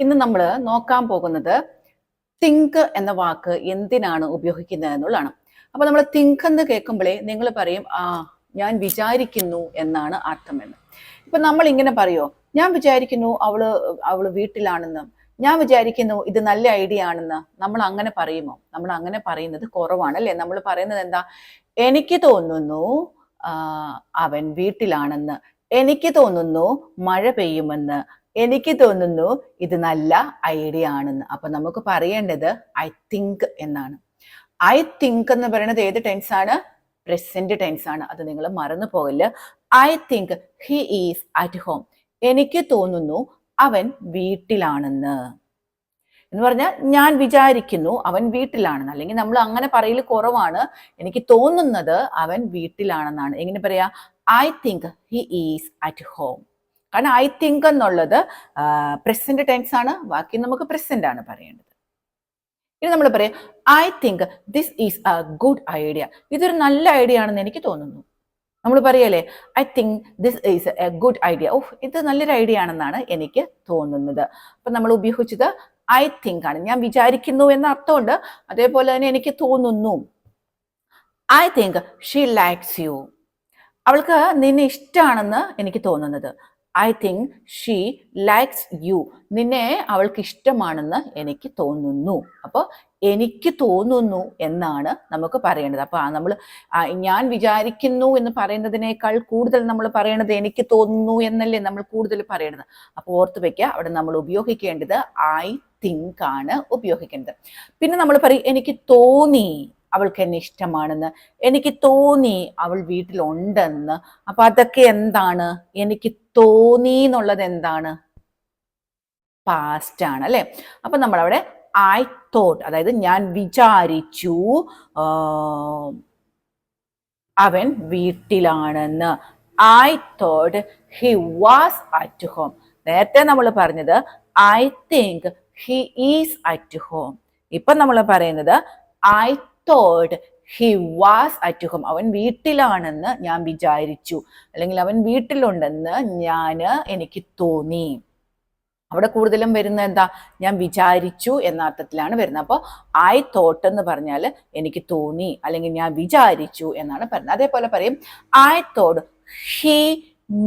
ഇന്ന് നമ്മൾ നോക്കാൻ പോകുന്നത് തിങ്ക് എന്ന വാക്ക് എന്തിനാണ് ഉപയോഗിക്കുന്നത് എന്നുള്ളതാണ്. അപ്പൊ നമ്മൾ തിങ്ക് എന്ന് കേൾക്കുമ്പോഴേ നിങ്ങൾ പറയും ഞാൻ വിചാരിക്കുന്നു എന്നാണ് അർത്ഥമെന്ന്. ഇപ്പൊ നമ്മൾ ഇങ്ങനെ പറയോ, ഞാൻ വിചാരിക്കുന്നു അവള് വീട്ടിലാണെന്ന്, ഞാൻ വിചാരിക്കുന്നു ഇത് നല്ല ഐഡിയ ആണെന്ന് നമ്മൾ അങ്ങനെ പറയുമോ? നമ്മൾ അങ്ങനെ പറയുന്നത് കുറവാണ് അല്ലേ. നമ്മൾ പറയുന്നത് എന്താ, എനിക്ക് തോന്നുന്നു അവൻ വീട്ടിലാണെന്ന്, എനിക്ക് തോന്നുന്നു മഴ പെയ്യുമെന്ന്, എനിക്ക് തോന്നുന്നു ഇത് നല്ല ഐഡിയ ആണെന്ന്. അപ്പൊ നമുക്ക് പറയേണ്ടത് ഐ തിങ്ക് എന്നാണ്. ഐ തിങ്ക് എന്ന് പറയുന്നത് ഏത് ടെൻസ് ആണ്? പ്രസന്റ് ടെൻസ് ആണ്. അത് നിങ്ങൾ മറന്നു പോകല്ല. I think he is at home. എനിക്ക് തോന്നുന്നു അവൻ വീട്ടിലാണെന്ന് എന്ന് പറഞ്ഞാൽ ഞാൻ വിചാരിക്കുന്നു അവൻ വീട്ടിലാണെന്ന്. അല്ലെങ്കിൽ നമ്മൾ അങ്ങനെ പറയൽ കുറവാണ്. എനിക്ക് തോന്നുന്നത് അവൻ വീട്ടിലാണെന്നാണ്. എങ്ങനെ പറയാ? I think he is at home. കാരണം ഐ തിങ്ക് എന്നുള്ളത് പ്രസന്റ് ടെൻസ് ആണ്. ബാക്കി നമുക്ക് പ്രസന്റ് ആണ് പറയേണ്ടത്. ഇനി നമ്മൾ പറയാം I think this is A good idea. ഇതൊരു നല്ല ഐഡിയ ആണെന്ന് എനിക്ക് തോന്നുന്നു. നമ്മൾ പറയല്ലേ, I think this is A good idea. ഇത് നല്ലൊരു ഐഡിയ ആണെന്നാണ് എനിക്ക് തോന്നുന്നത്. അപ്പൊ നമ്മൾ ഉപയോഗിച്ചത് ഐ തിങ്ക് ആണ്. ഞാൻ വിചാരിക്കുന്നു എന്ന അർത്ഥമുണ്ട്, അതേപോലെ തന്നെ എനിക്ക് തോന്നുന്നു. I think she likes you. അവൾക്ക് നിന്നെ ഇഷ്ടമാണെന്ന് എനിക്ക് തോന്നുന്നത്. I think she likes you. നിന്നെ അവൾക്ക് ഇഷ്ടമാണെന്ന് എനിക്ക് തോന്നുന്നു. അപ്പോൾ എനിക്ക് തോന്നുന്നു എന്നാണ് നമുക്ക് പറയേണ്ടത്. അപ്പൊ നമ്മൾ ഞാൻ വിചാരിക്കുന്നു എന്ന് പറയുന്നതിനേക്കാൾ കൂടുതൽ നമ്മൾ പറയേണ്ടത് എനിക്ക് തോന്നുന്നു എന്നല്ലേ നമ്മൾ കൂടുതൽ പറയേണ്ടത്. അപ്പോൾ ഓർത്ത് വെക്കുക, അവിടെ നമ്മൾ ഉപയോഗിക്കേണ്ടത് ഐ തിങ്ക് ആണ് ഉപയോഗിക്കേണ്ടത്. പിന്നെ നമ്മൾ പറയും എനിക്ക് തോന്നി അവൾക്ക് എന്നെ ഇഷ്ടമാണെന്ന്, എനിക്ക് തോന്നി അവൾ വീട്ടിലുണ്ടെന്ന്. അപ്പൊ അതൊക്കെ എന്താണ്? എനിക്ക് തോന്നി എന്നുള്ളത് എന്താണ്? പാസ്റ്റ് ആണ് അല്ലെ. അപ്പൊ നമ്മൾ അവിടെ ഐ തോട്ട്, അതായത് ഞാൻ വിചാരിച്ചു അവൻ വീട്ടിലാണെന്ന്. I thought he was at home. നേരത്തെ നമ്മൾ പറഞ്ഞത് I think he is at home. ഇപ്പൊ നമ്മൾ പറയുന്നത് I thought he was at home. അവൻ വീട്ടിലാണെന്ന് ഞാൻ വിചാരിച്ചു, അല്ലെങ്കിൽ അവൻ വീട്ടിലുണ്ടെന്ന് എനിക്ക് തോന്നി. അവിടെ കൂടുതലും വരുന്നത് എന്താ? ഞാൻ വിചാരിച്ചു എന്ന അർത്ഥത്തിലാണ് വരുന്നത്. അപ്പോൾ ഐ തോട്ട് എന്ന് പറഞ്ഞാൽ എനിക്ക് തോന്നി, അല്ലെങ്കിൽ ഞാൻ വിചാരിച്ചു എന്നാണ് പറയുന്നത്. അതേപോലെ പറയും I thought he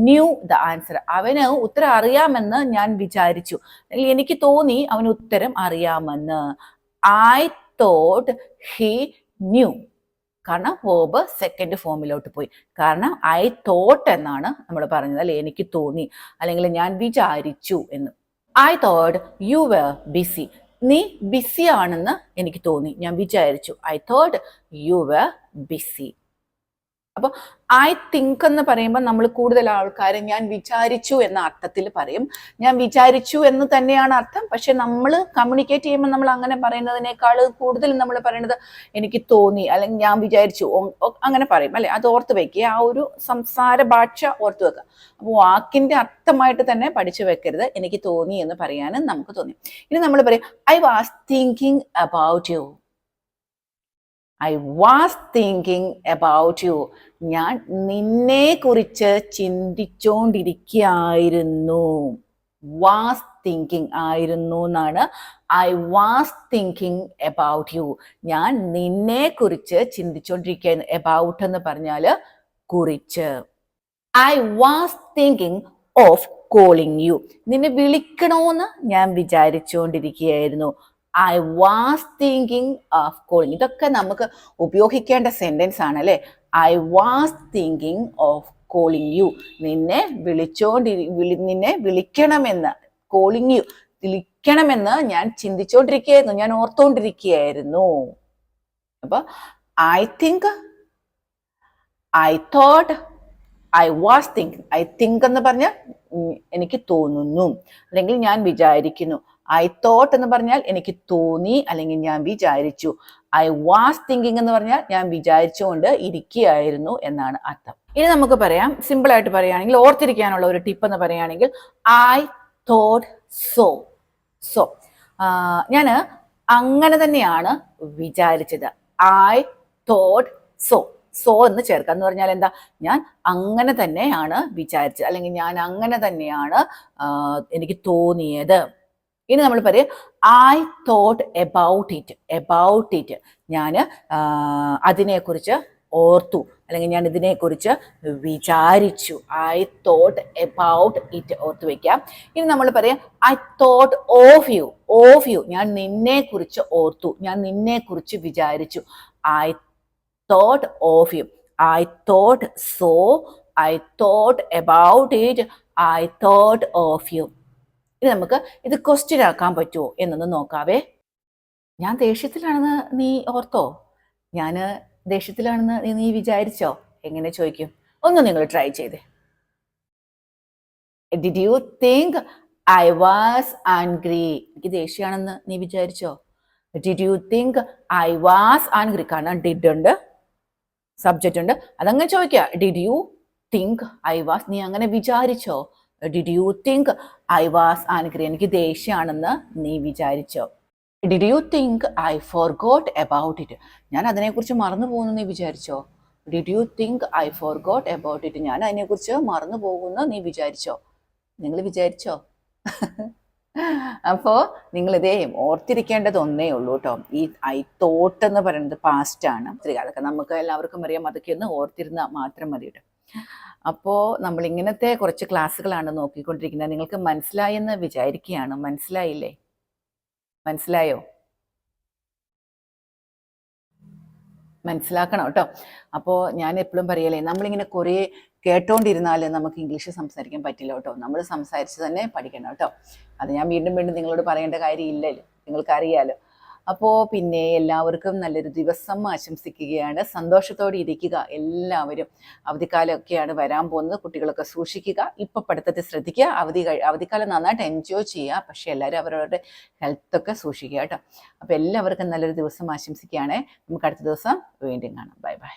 knew the answer. അവന് ഉത്തരം അറിയാമെന്ന് ഞാൻ വിചാരിച്ചു, അല്ലെങ്കിൽ എനിക്ക് തോന്നി അവന് ഉത്തരം അറിയാമെന്ന്. I thought he knew. കാരണം വേർബ് സെക്കൻഡ് ഫോമിലോട്ട് പോയി. കാരണം ഐ തോട്ട് എന്നാണ് നമ്മൾ പറഞ്ഞത് അല്ലെ, എനിക്ക് തോന്നി അല്ലെങ്കിൽ ഞാൻ വിചാരിച്ചു എന്ന്. I thought you were busy. നീ ബിസി ആണെന്ന് എനിക്ക് തോന്നി, ഞാൻ വിചാരിച്ചു. I thought you were busy. അപ്പൊ ഐ തിങ്ക് എന്ന് പറയുമ്പോൾ നമ്മൾ കൂടുതൽ ആൾക്കാർ ഞാൻ വിചാരിച്ചു എന്ന അർത്ഥത്തിൽ പറയും. ഞാൻ വിചാരിച്ചു എന്ന് തന്നെയാണ് അർത്ഥം, പക്ഷെ നമ്മൾ കമ്മ്യൂണിക്കേറ്റ് ചെയ്യുമ്പോൾ നമ്മൾ അങ്ങനെ പറയുന്നതിനേക്കാൾ കൂടുതൽ നമ്മൾ പറയുന്നത് എനിക്ക് തോന്നി അല്ലെങ്കിൽ ഞാൻ വിചാരിച്ചു അങ്ങനെ പറയും അല്ലെ. അത് ഓർത്ത് വെക്കുക, ആ ഒരു സംസാര ഭാഷ ഓർത്ത് വെക്കുക. അപ്പോൾ വാക്കിന്റെ അർത്ഥമായിട്ട് തന്നെ പഠിച്ചു വെക്കരുത്. എനിക്ക് തോന്നി എന്ന് പറയാനും നമുക്ക് തോന്നി. ഇനി നമ്മൾ പറയും I was thinking about you. I was thinking about you. ഞാൻ നിന്നെ കുറിച്ച് ചിന്തിച്ചോണ്ടിരിക്കുകയായിരുന്നു. വാസ് തിങ്കിങ് ആയിരുന്നു എന്നാണ് I was thinking about you. ഞാൻ നിന്നെ കുറിച്ച് ചിന്തിച്ചോണ്ടിരിക്കുകയായിരുന്നു. അബൌട്ട് എന്ന് പറഞ്ഞാല് കുറിച്ച്. I was thinking of calling you. നിന്നെ വിളിക്കണോന്ന് ഞാൻ വിചാരിച്ചുകൊണ്ടിരിക്കുകയായിരുന്നു. I was thinking of calling. ഇതൊക്കെ നമുക്ക് ഉപയോഗിക്കേണ്ട സെന്റൻസ് ആണ് അല്ലെ. I was thinking of calling you. നിന്നെ നിന്നെ വിളിക്കണമെന്ന്, കോളിങ് യു, വിളിക്കണമെന്ന് ഞാൻ ചിന്തിച്ചോണ്ടിരിക്കുകയായിരുന്നു, ഞാൻ ഓർത്തോണ്ടിരിക്കുകയായിരുന്നു. അപ്പൊ I think, I thought, I was thinking. I think എന്ന് പറഞ്ഞാൽ എനിക്ക് തോന്നുന്നു അല്ലെങ്കിൽ ഞാൻ വിചാരിക്കുന്നു. ഐ തോട്ട് എന്ന് പറഞ്ഞാൽ എനിക്ക് തോന്നി അല്ലെങ്കിൽ ഞാൻ വിചാരിച്ചു. ഐ വാസ് തിങ്കിങ് എന്ന് പറഞ്ഞാൽ ഞാൻ വിചാരിച്ചുകൊണ്ട് ഇരിക്കുകയായിരുന്നു എന്നാണ് അർത്ഥം. ഇനി നമുക്ക് പറയാം, സിമ്പിൾ ആയിട്ട് പറയുകയാണെങ്കിൽ, ഓർത്തിരിക്കാനുള്ള ഒരു ടിപ്പ് എന്ന് പറയുകയാണെങ്കിൽ ഐ തോട്ട് സോ. സോ ഞാൻ അങ്ങനെ തന്നെയാണ് വിചാരിച്ചത്. I thought so. സോ എന്ന് ചേർക്കുക എന്ന് പറഞ്ഞാൽ എന്താ? ഞാൻ അങ്ങനെ തന്നെയാണ് വിചാരിച്ചത്, അല്ലെങ്കിൽ ഞാൻ അങ്ങനെ തന്നെയാണ് എനിക്ക് തോന്നിയത് ഇനി നമ്മൾ പറയും ഐ തോട്ട് എബൌട്ട് ഇറ്റ് ഞാൻ അതിനെക്കുറിച്ച് ഓർത്തു, അല്ലെങ്കിൽ ഞാൻ ഇതിനെക്കുറിച്ച് വിചാരിച്ചു. ഐ തോട്ട് എബൌട്ട് ഇറ്റ് ഓർത്ത് വെക്കാം. ഇനി നമ്മൾ പറയാം ഐ തോട്ട് ഓഫ് യു ഞാൻ നിന്നെക്കുറിച്ച് ഓർത്തു, ഞാൻ നിന്നെക്കുറിച്ച് വിചാരിച്ചു. I thought of you, I thought so, I thought about it, I thought of you. ഇനി നമുക്ക് ഇത് ക്വസ്റ്റ്യൻ ആക്കാൻ പറ്റുമോ എന്നൊന്ന് നോക്കാവേ. ഞാൻ ദേഷ്യത്തിലാണെന്ന് നീ ഓർത്തോ? ഞാൻ ദേഷ്യത്തിലാണെന്ന് നീ വിചാരിച്ചോ? എങ്ങനെ ചോദിക്കും? ഒന്ന് നിങ്ങൾ ട്രൈ ചെയ്തേ. Did you think I was angry? എനിക്ക് ദേഷ്യമാണെന്ന് നീ വിചാരിച്ചോ? Did you think I was angry? കാരണം ഡിഡ് ഉണ്ട്, സബ്ജക്റ്റ് ഉണ്ട്, അതങ്ങനെ ചോദിക്കുക. Did you think I was, നീ അങ്ങനെ വിചാരിച്ചോ? Did you think I was angry? എനിക്ക് ദേഷ്യമാണെന്ന് നീ വിചാരിച്ചോ? Did you think I forgot about it? ഞാൻ അതിനെക്കുറിച്ച് മറന്നു പോകുന്നു നീ വിചാരിച്ചോ? Did you think I forgot about it? ഞാൻ അതിനെക്കുറിച്ച് മറന്നു പോകുന്നു നീ വിചാരിച്ചോ? നിങ്ങൾ വിചാരിച്ചോ? അപ്പോൾ നിങ്ങളിതേ ഓർത്തിരിക്കേണ്ടത് ഒന്നേ ഉള്ളൂ കേട്ടോ. ഈ ഐ തോട്ട് എന്ന് പറയുന്നത് പാസ്റ്റ് ആണ്. അതൊക്കെ നമുക്ക് എല്ലാവർക്കും അറിയാം. അതൊക്കെ ഒന്ന് ഓർത്തിരുന്നാൽ മാത്രം മതി കേട്ടോ. അപ്പോൾ നമ്മൾ ഇങ്ങനത്തെ കുറച്ച് ക്ലാസ്സുകളാണ് നോക്കിക്കൊണ്ടിരിക്കുന്നത്. നിങ്ങൾക്ക് മനസ്സിലായെന്ന് വിചാരിക്കുകയാണ്. മനസ്സിലായില്ലേ? മനസ്സിലായോ? മനസ്സിലാക്കണം കേട്ടോ. അപ്പോൾ ഞാൻ എപ്പോഴും പറയലേ, നമ്മളിങ്ങനെ കുറേ കേട്ടോണ്ടിരുന്നാൽ നമുക്ക് ഇംഗ്ലീഷ് സംസാരിക്കാൻ പറ്റില്ല കേട്ടോ. നമ്മൾ സംസാരിച്ച് തന്നെ പഠിക്കണം കേട്ടോ. അത് ഞാൻ വീണ്ടും വീണ്ടും നിങ്ങളോട് പറയേണ്ട കാര്യമില്ലല്ലോ, നിങ്ങൾക്കറിയാലോ. അപ്പോൾ പിന്നെ എല്ലാവർക്കും നല്ലൊരു ദിവസം ആശംസിക്കുകയാണ്. സന്തോഷത്തോടെ ഇരിക്കുക എല്ലാവരും. അവധിക്കാലമൊക്കെയാണ് വരാൻ പോകുന്നത്. കുട്ടികളൊക്കെ സൂക്ഷിക്കുക. ഇപ്പം പഠിത്തത്തിൽ ശ്രദ്ധിക്കുക. അവധിക്കാലം നന്നായിട്ട് എൻജോയ് ചെയ്യുക. പക്ഷേ എല്ലാവരും അവരവരുടെ ഹെൽത്തൊക്കെ സൂക്ഷിക്കുക കേട്ടോ. അപ്പോൾ എല്ലാവർക്കും നല്ലൊരു ദിവസം ആശംസിക്കുകയാണ്. നമുക്ക് അടുത്ത ദിവസം വീണ്ടും കാണാം. Bye bye.